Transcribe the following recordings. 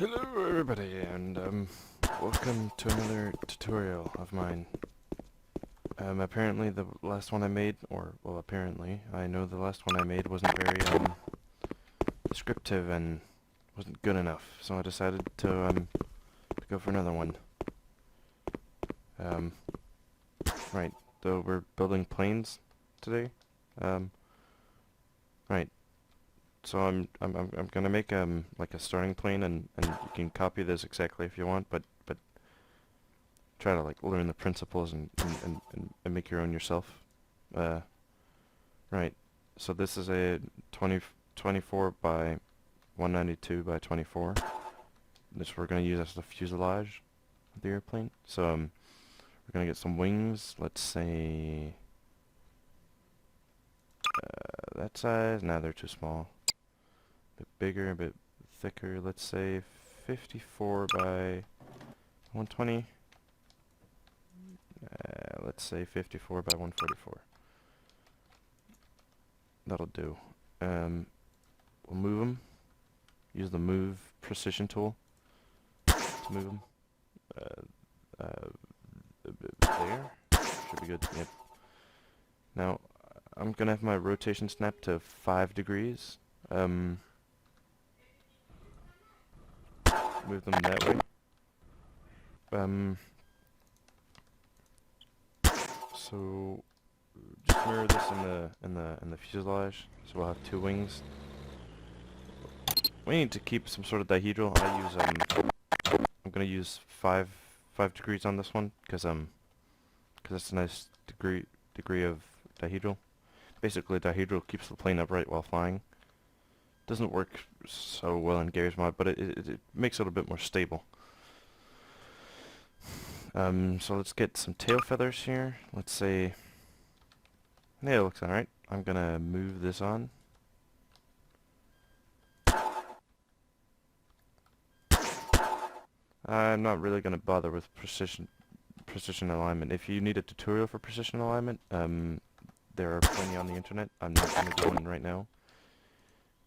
Hello everybody, and welcome to another tutorial of mine. Apparently the last one I made, well apparently, I know the last one I made wasn't very descriptive and wasn't good enough, so I decided to go for another one. Right, so we're building planes today. Right. So I'm gonna make like a starting plane, and you can copy this exactly if you want, but try to like learn the principles and make your own yourself. Right. So this is a 24 by 192 by 24. This we're gonna use as the fuselage of the airplane. So we're gonna get some wings. Let's say that size. Nah, they're too small. A bit bigger, a bit thicker. Let's say 54 by 120. Let's say 54 by 144. That'll do. We'll move them. Use the move precision tool to move them. There. Should be good. Yep. Now, I'm gonna have my rotation snap to 5 degrees. Move them that way. So just mirror this in the fuselage. So we'll have 2 wings. We need to keep some sort of dihedral. I'm gonna use 5 degrees on this one because it's a nice degree of dihedral. Basically, dihedral keeps the plane upright while flying. Doesn't work so well in Garrysmod, but it makes it a bit more stable. So let's get some tail feathers here. Let's say, yeah, it looks alright. I'm gonna move this on. I'm not really gonna bother with precision alignment. If you need a tutorial for precision alignment, there are plenty on the internet. I'm not gonna do one right now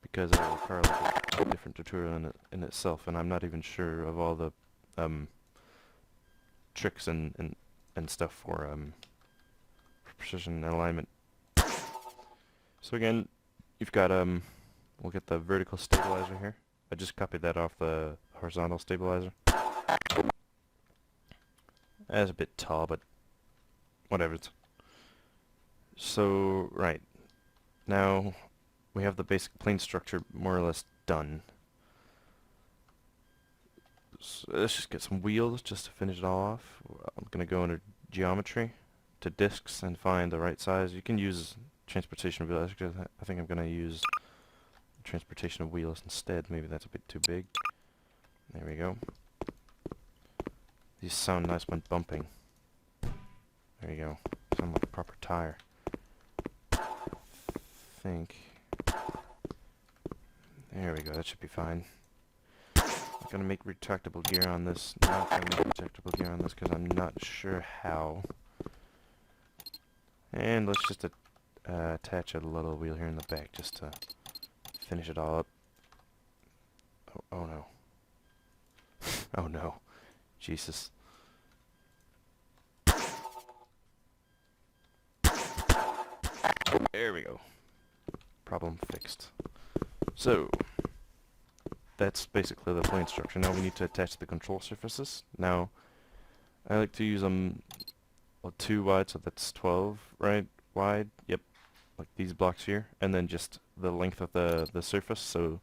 because it will require like a different tutorial in itself, and I'm not even sure of all the tricks and stuff for precision alignment. So again, you've got we'll get the vertical stabilizer here. I just copied that off the horizontal stabilizer. That's a bit tall, but whatever. So right now we have the basic plane structure more or less done. So let's just get some wheels just to finish it all off. I'm gonna go under geometry to discs and find the right size. You can use transportation of wheels. I think I'm gonna use transportation of wheels instead. Maybe that's a bit too big. There we go. These sound nice when bumping. There you go. Sound like a proper tire. Think. There we go. That should be fine. I'm gonna make retractable gear on this. Not gonna make retractable gear on this because I'm not sure how. And let's just attach a little wheel here in the back just to finish it all up. Oh no. Oh no. Jesus. There we go. Problem fixed. So that's basically the plane structure. Now we need to attach the control surfaces. Now I like to use them 2 wide, so that's 12, right? Wide. Yep. Like these blocks here, and then just the length of the surface. So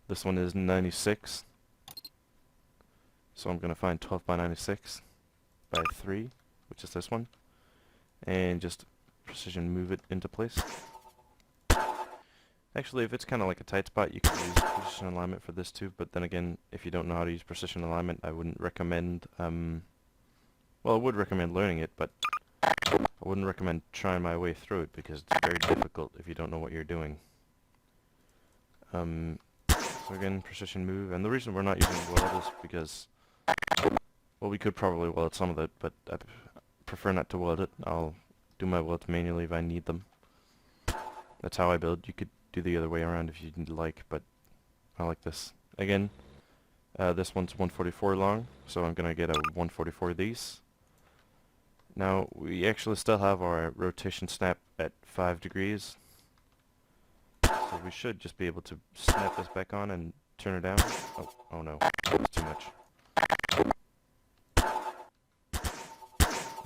this one is 96. So I'm gonna find 12 by 96 by 3, which is this one, and just precision move it into place. Actually, if it's kind of like a tight spot, you can use precision alignment for this too, but then again, if you don't know how to use precision alignment, I wouldn't recommend, well, I would recommend learning it, but I wouldn't recommend trying my way through it, because it's very difficult if you don't know what you're doing. So again, precision move, and the reason we're not using weld is because, well, we could probably weld some of it, but I prefer not to weld it. I'll do my welds manually if I need them. That's how I build. You could do the other way around if you'd like, but I like this. Again, This one's 144 long, so I'm gonna get a 144 of these. Now, we actually still have our rotation snap at 5 degrees, so we should just be able to snap this back on and turn it down. Oh no, that was too much.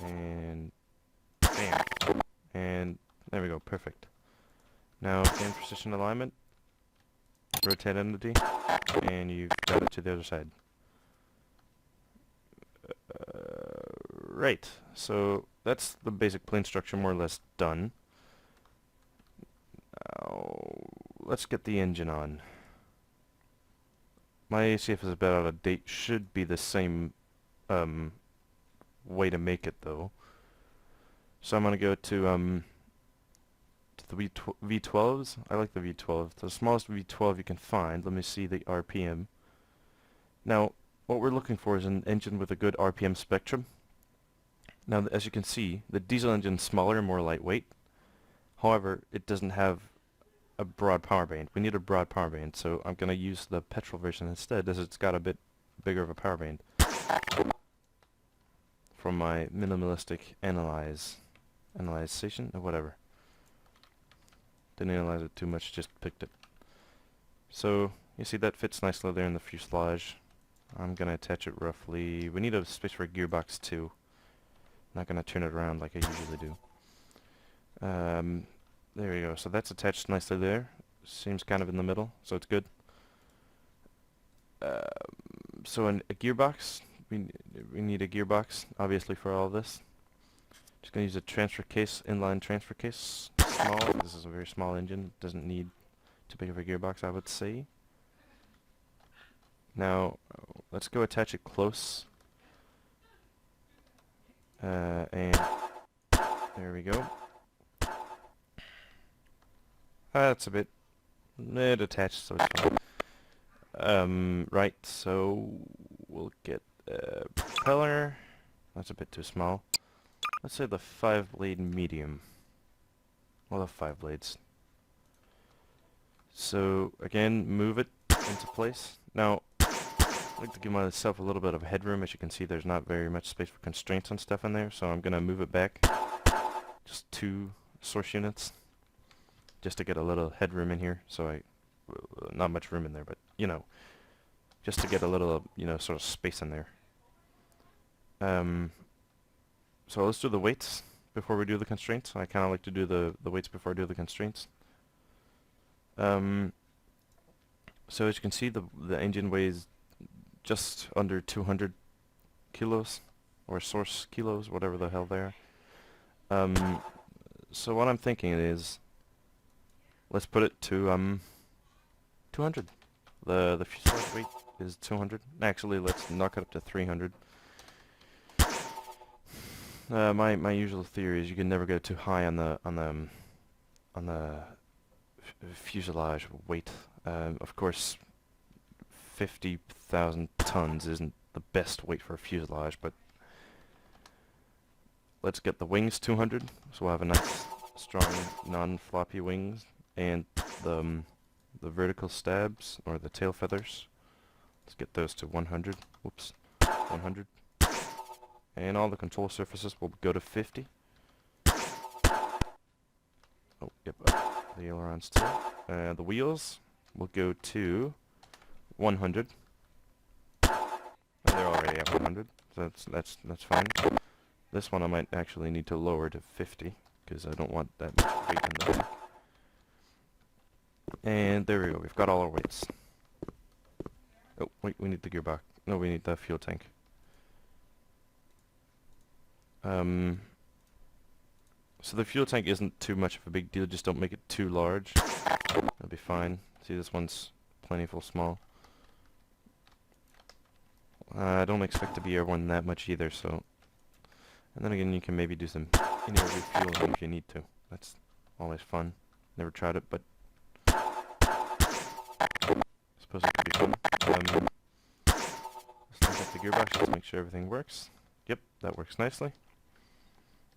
And bam. And there we go, perfect. Now, again, precision alignment, rotate entity, and you've got it to the other side. Right, so that's the basic plane structure more or less done. Now, let's get the engine on. My ACF is a bit out of date, should be the same way to make it though. So I'm gonna go to the V12s. I like the V12. The smallest V12 you can find. Let me see the RPM. Now, what we're looking for is an engine with a good RPM spectrum. Now, as you can see, the diesel engine is smaller and more lightweight. However, it doesn't have a broad power band. We need a broad power band, so I'm going to use the petrol version instead, as it's got a bit bigger of a power band. From my minimalistic analyzation or whatever. Didn't analyze it too much, just picked it. So, you see that fits nicely there in the fuselage. I'm going to attach it roughly. We need a space for a gearbox too. Not going to turn it around like I usually do. There we go. So that's attached nicely there. Seems kind of in the middle, so it's good. So a gearbox. We need a gearbox, obviously, for all this. Just going to use a transfer case, inline transfer case. Small. This is a very small engine. Doesn't need too big of a gearbox, I would say. Now, let's go attach it close. And there we go. That's a bit... It attached, so it's fine. Right, so we'll get a propeller. That's a bit too small. Let's say the 5-blade medium. Well, the 5 blades. So, again, move it into place. Now, I like to give myself a little bit of headroom. As you can see, there's not very much space for constraints and stuff in there, so I'm going to move it back just 2 source units just to get a little headroom in here. So not much room in there, but, you know, just to get a little, you know, sort of space in there. So let's do the weights before we do the constraints. I kind of like to do the weights before I do the constraints. So as you can see, the engine weighs just under 200 kilos, or source kilos, whatever the hell they are. So what I'm thinking is, let's put it to 200. The fuselage weight is 200. Actually, let's knock it up to 300. My usual theory is you can never go too high on the fuselage weight. Of course, 50,000 tons isn't the best weight for a fuselage, but let's get the wings 200, so we'll have a nice, strong, non-floppy wings, and the vertical stabs, or the tail feathers. Let's get those to 100. Whoops, 100. And all the control surfaces will go to 50. Oh, yep, the ailerons too. The wheels will go to 100. They're already at 100, so that's fine. This one I might actually need to lower to 50 because I don't want that much weight in the back. And there we go. We've got all our weights. Oh wait, we need the gearbox. No, we need the fuel tank. So the fuel tank isn't too much of a big deal. Just don't make it too large. That'll be fine. See, this one's plentiful small. I don't expect to be airborne that much either, so... And then again, you can maybe do some in-air refueling if you need to. That's always fun. Never tried it, but... suppose it could be fun. Let's look at the gearbox, let's make sure everything works. Yep, that works nicely.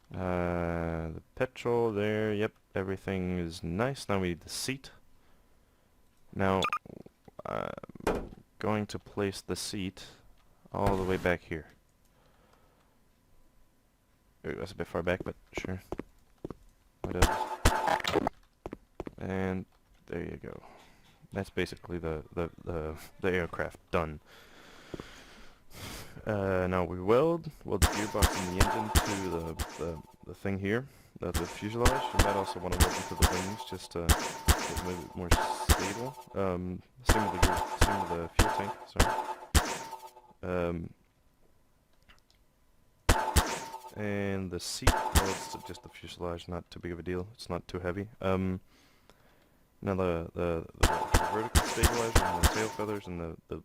The petrol there, yep, everything is nice. Now we need the seat. Now, going to place the seat all the way back here. That's a bit far back, but sure. Whatever. And there you go. That's basically the aircraft done. Now we weld the gearbox and the engine to the thing here, the fuselage. You might also want to weld into the wings just to get a little bit more stable. Same with the fuel tank. Sorry. And the seat welds to just the fuselage, not too big of a deal. It's not too heavy. Now the vertical stabilizer and the tail feathers and the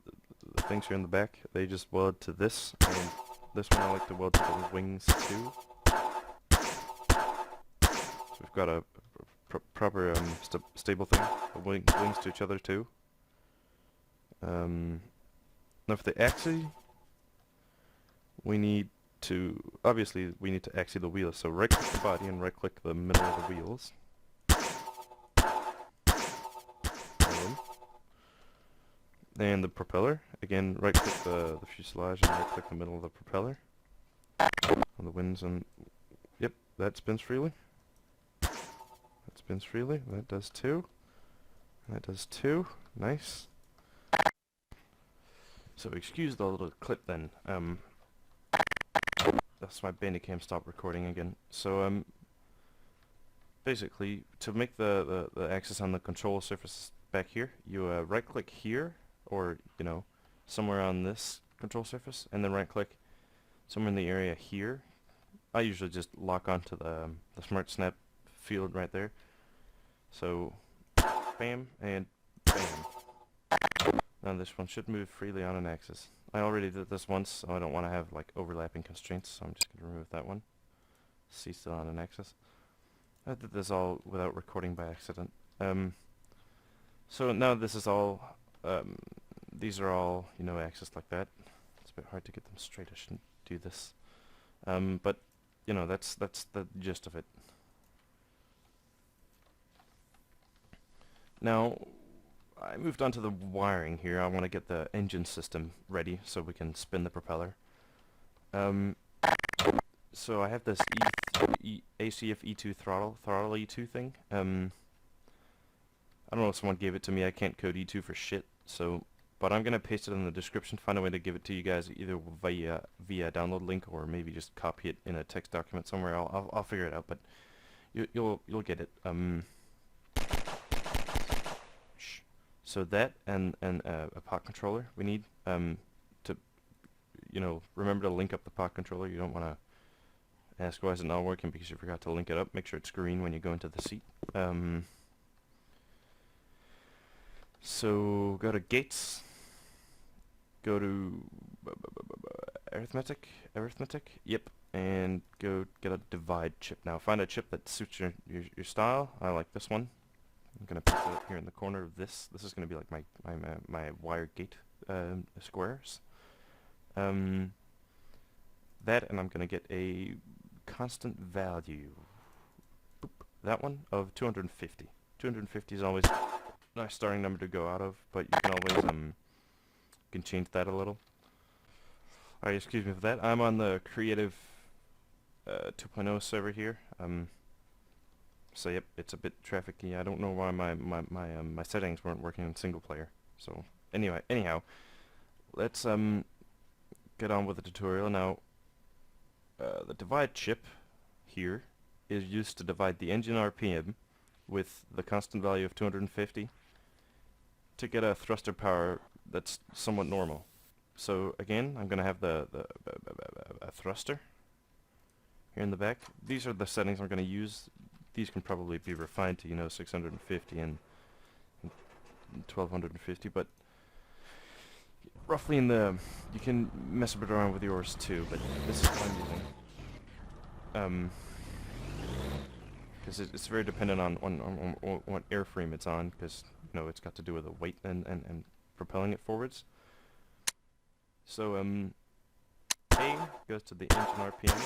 things here in the back, they just weld to this, and this one I like to weld to the wings too. So we've got a proper stable thing. The wings to each other too. Now for the axis, we need to axis the wheels. So right click the body and right click the middle of the wheels. And the propeller, again right click the fuselage and right click the middle of the propeller. On the wings, and yep, that spins freely. That spins freely. That does too. That does too. Nice. So excuse the little clip then. That's my Bandicam stopped recording again. So basically, to make the axis on the control surface back here, you right click here, or somewhere on this control surface, and then right click somewhere in the area here. I usually just lock onto the Smart Snap field right there. So bam and bam. Now this one should move freely on an axis. I already did this once, so I don't want to have like overlapping constraints, so I'm just going to remove that one. See, still on an axis. I did this all without recording by accident. So now this is all, these are all, axis like that. It's a bit hard to get them straight. I shouldn't do this. But, that's the gist of it. Now, I moved on to the wiring here. I want to get the engine system ready so we can spin the propeller. So I have this ACF E2 throttle E2 thing. I don't know if someone gave it to me. I can't code E2 for shit. But I'm gonna paste it in the description. Find a way to give it to you guys either via download link or maybe just copy it in a text document somewhere. I'll figure it out. But you'll get it. So that and a pot controller we need to remember to link up the pot controller. You don't want to ask why is it not working because you forgot to link it up. Make sure it's green when you go into the seat. So go to gates, go to arithmetic, yep, and go get a divide chip. Now find a chip that suits your style. I like this one. I'm gonna put it here in the corner of this. This is gonna be like my wire gate squares. That, and I'm gonna get a constant value. Boop, that one of 250. 250 is always a nice starting number to go out of, but you can always can change that a little. Alright, excuse me for that. I'm on the Creative 2.0 server here. So yep, it's a bit trafficy. I don't know why my settings weren't working in single player. So anyhow, let's get on with the tutorial now. The divide chip here is used to divide the engine RPM with the constant value of 250 to get a thruster power that's somewhat normal. So again, I'm gonna have the thruster here in the back. These are the settings I'm gonna use. These can probably be refined to 650 and 1250, but roughly you can mess a bit around with yours too, but this is what I'm using. Because it's very dependent on what airframe it's on, because it's got to do with the weight and propelling it forwards. So A goes to the engine RPM,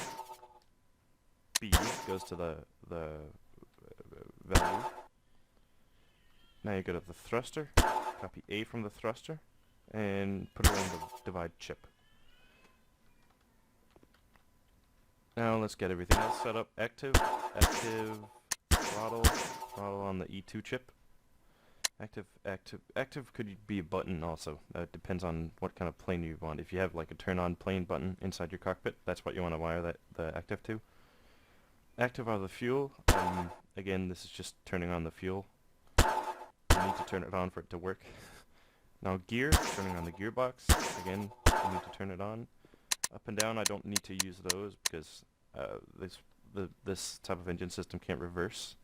B goes to the value. Now you go to the thruster, copy A from the thruster, and put it on the divide chip. Now let's get everything else set up. Active, throttle on the E2 chip. Active could be a button also. Depends on what kind of plane you want. If you have like a turn on plane button inside your cockpit, that's what you want to wire the active to. Active are the fuel. Again, this is just turning on the fuel. You need to turn it on for it to work. Now gear, turning on the gearbox. Again, you need to turn it on. Up and down, I don't need to use those because this type of engine system can't reverse.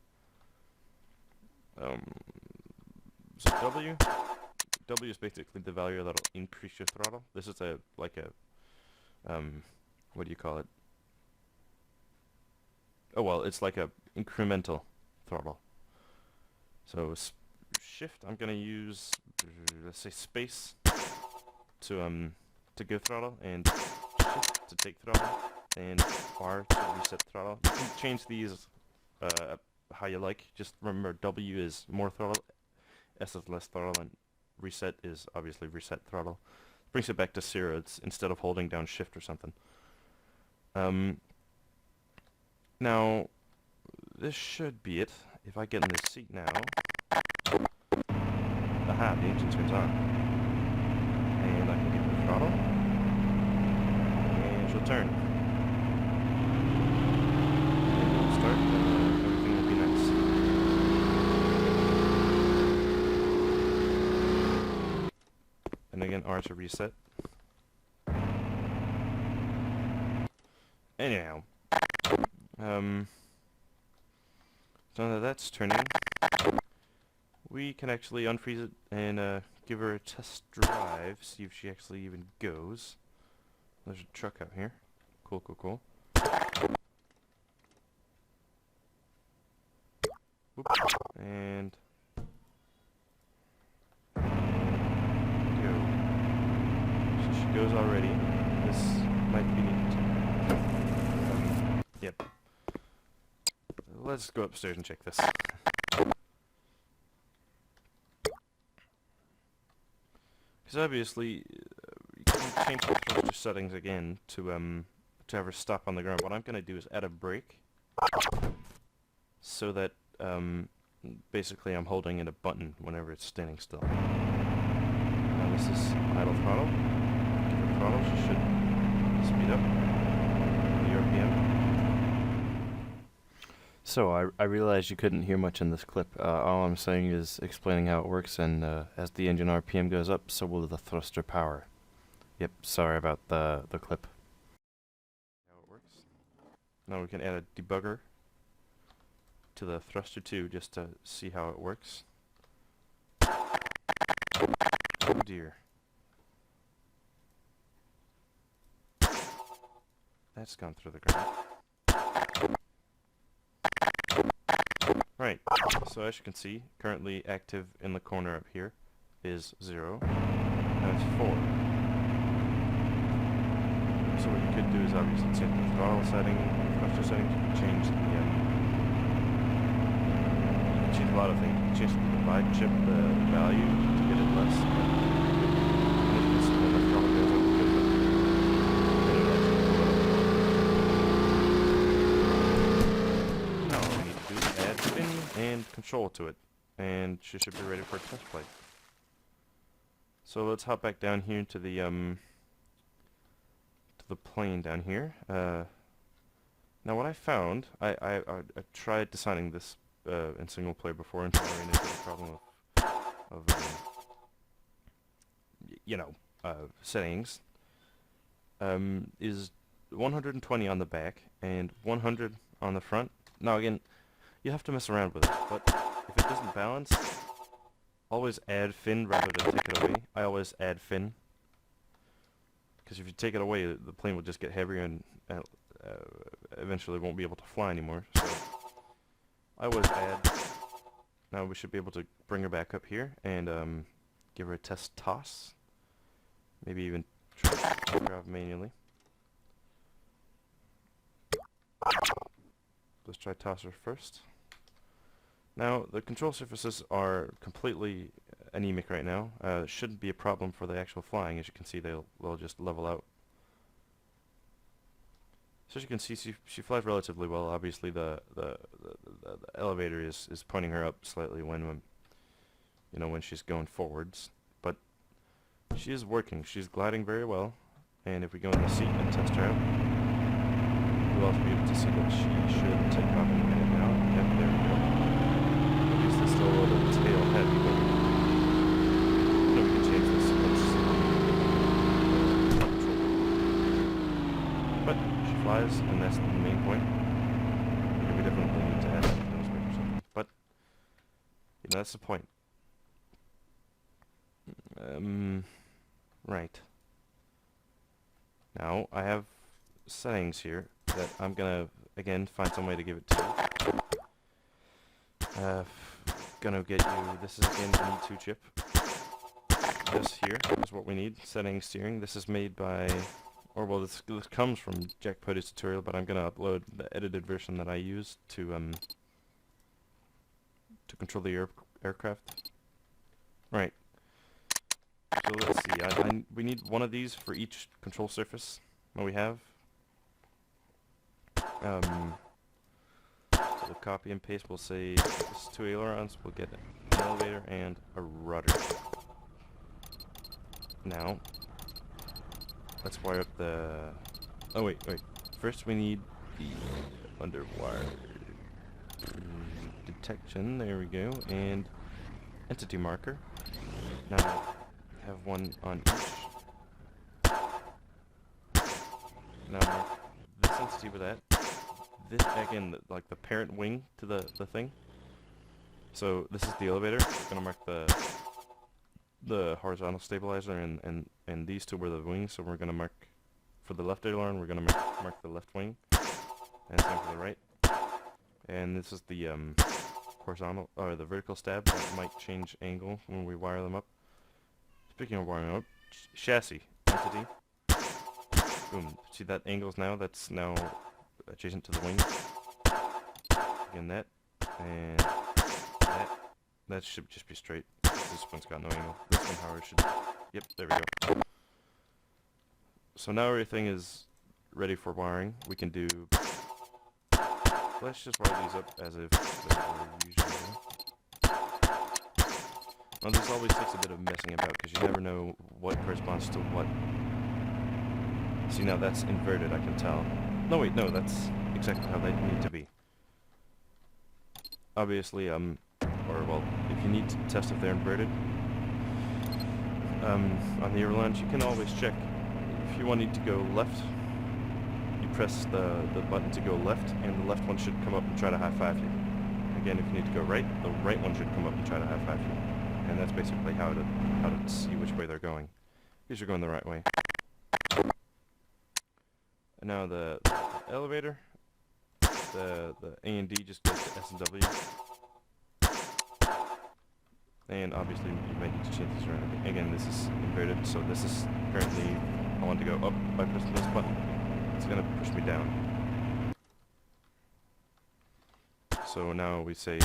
So W is basically the value that'll increase your throttle. This is what do you call it? Oh well, it's like a incremental throttle. So shift, I'm gonna use let's say space to give throttle, and shift to take throttle, and R to reset throttle. You can change these how you like. Just remember W is more throttle, S is less throttle, and reset is obviously reset throttle. Brings it back to 0. It's instead of holding down shift or something. Now this should be it. If I get in this seat now, aha, the engine turns on, and I can give it the throttle, and she'll turn. And it'll start, and everything will be nice. And again, R to reset. Anyhow, so now that that's turning, we can actually unfreeze it and give her a test drive, see if she actually even goes. There's a truck out here. Cool, cool, cool. Whoop. And go. So she goes already. This might be needed. Yep. Let's go upstairs and check this. Because obviously, you can change the thruster settings again to have her stop on the ground. What I'm going to do is add a brake, so that basically I'm holding in a button whenever it's standing still. Now this is idle throttle. Give her throttle, she should speed up the RPM. So I realized you couldn't hear much in this clip. All I'm saying is explaining how it works, and as the engine RPM goes up, so will the thruster power. Yep, sorry about the clip. How it works. Now we can add a debugger to the thruster too, just to see how it works. Oh dear. That's gone through the ground. Right, so as you can see, currently active in the corner up here is 0, and it's 4. So what you could do is obviously change the throttle setting, thruster setting, you can change the, you can change a lot of things. You can change the divide chip, the value, to get it less. And as you can see, when the throttle goes up, it goes up. And it'll actually pull it up. Now all we need to do is add spin and control to it, and she should be ready for a test flight. So let's hop back down here to the plane down here. Now what I found, I tried designing this in single player before, and I ran into the problem of settings. Is 120 on the back and 100 on the front. Now again, you have to mess around with it, but if it doesn't balance, always add fin rather than take it away. I always add fin, because if you take it away, the plane will just get heavier and eventually won't be able to fly anymore. So I always add. Now we should be able to bring her back up here and give her a test toss. Maybe even try to take her off manually. Let's try toss her first. Now the control surfaces are completely anemic right now. It shouldn't be a problem for the actual flying. As you can see, they'll just level out. So as you can see, she flies relatively well. Obviously, the elevator is pointing her up slightly when when she's going forwards, but she is working. She's gliding very well. And if we go in the seat and test her out, we'll also be able to see that she should take off in a minute now. Yep, there we go. At least it's still a little tail heavy, but we can change this. But she flies, and that's the main point. Okay, we definitely need to add that nose wing or something. But that's the point. Right. Now, I have settings here that I'm gonna, again, find some way to give it to you. Gonna get you, this is again the E2 chip. This here is what we need, settings, steering. This is made by, or well, this comes from Jack Putty's tutorial, but I'm gonna upload the edited version that I use to control the aircraft. Right. So let's see, we need one of these for each control surface that we have. So we'll copy and paste, we'll say this is 2 ailerons, we'll get an elevator and a rudder. Now, let's wire up the... Oh wait. First we need the underwire detection, there we go, and entity marker. Now, have one on each. Now mark this entity with that. This again, like the parent wing to the thing. So this is the elevator. We're gonna mark the horizontal stabilizer, and these two were the wings. So we're gonna mark for the left aileron. We're gonna mark the left wing, and same for the right. And this is the horizontal or the vertical stab that might change angle when we wire them up. Speaking of wiring up, chassis entity. Boom. See that angles now? That's now adjacent to the wing. Again, that and that. That should just be straight. This one's got no angle. This one, however, should. Yep, there we go. So now everything is ready for wiring. We can do. Let's just wire these up as if they were usually. Now this always takes a bit of messing about because you never know what corresponds to what. See, now that's inverted, I can tell. No wait, no, that's exactly how they need to be. Obviously, or well, if you need to test if they're inverted, on the ailerons, you can always check. If you need to go left, you press the button to go left, and the left one should come up and try to high-five you. Again, if you need to go right, the right one should come up and try to high-five you. And that's basically how to see which way they're going. These are going the right way. And now the elevator, the A and D just goes to S and W. And obviously you might need to change this around. Again, this is inverted, so this is currently, I want to go up by pressing this button. It's going to push me down. So now we say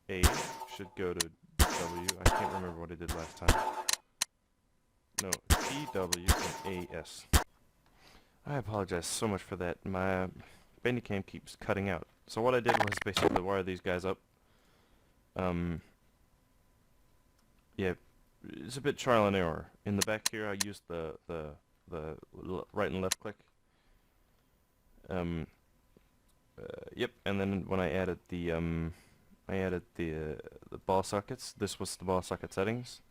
A should go to W. I can't remember what I did last time. No, D, W, and A, S. I apologize so much for that. My Bandicam keeps cutting out. So what I did was basically wire these guys up. Yeah, it's a bit trial and error. In the back here, I used the right and left click. Yep, and then when I added the ball sockets. This was the ball socket settings.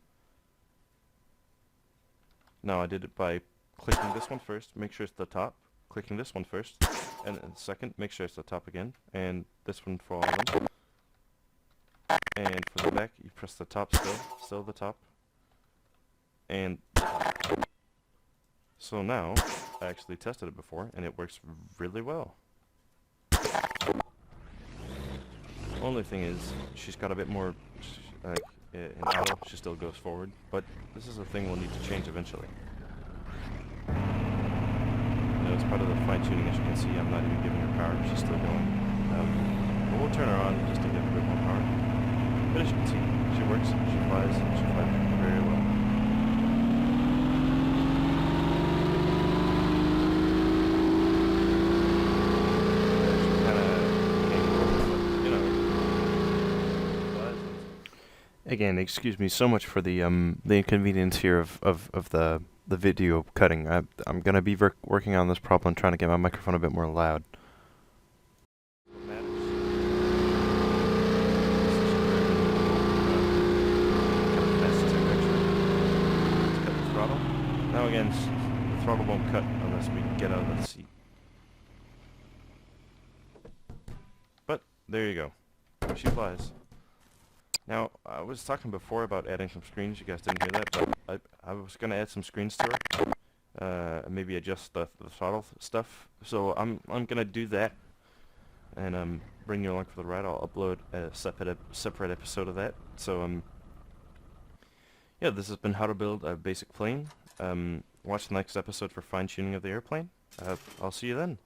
Now I did it by clicking this one first, make sure it's the top, clicking this one first, and then second, make sure it's the top again, and this one for all of them. And for the back, you press the top still the top, and the top. So now, I actually tested it before, and it works really well. Only thing is, she's got a bit more, like, in auto, she still goes forward, but this is a thing we'll need to change eventually. Now, it's part of the fine-tuning, as you can see, I'm not even giving her power, she's still going. But we'll turn her on just to give a bit more power. But as you can see, she works, she flies, she flies very well. She kind of came over, but, you know, flies. Again, excuse me so much for the inconvenience here of the video cutting. I'm gonna be working on this problem, trying to get my microphone a bit more loud. Now again, the throttle won't cut unless we get out of the seat. But there you go. She flies. Now, I was talking before about adding some screens. You guys didn't hear that, but I was going to add some screens to her. Maybe adjust the throttle stuff. So I'm going to do that and bring you along for the ride. I'll upload a separate episode of that. So yeah, this has been how to build a basic plane. Watch the next episode for fine-tuning of the airplane. I'll see you then.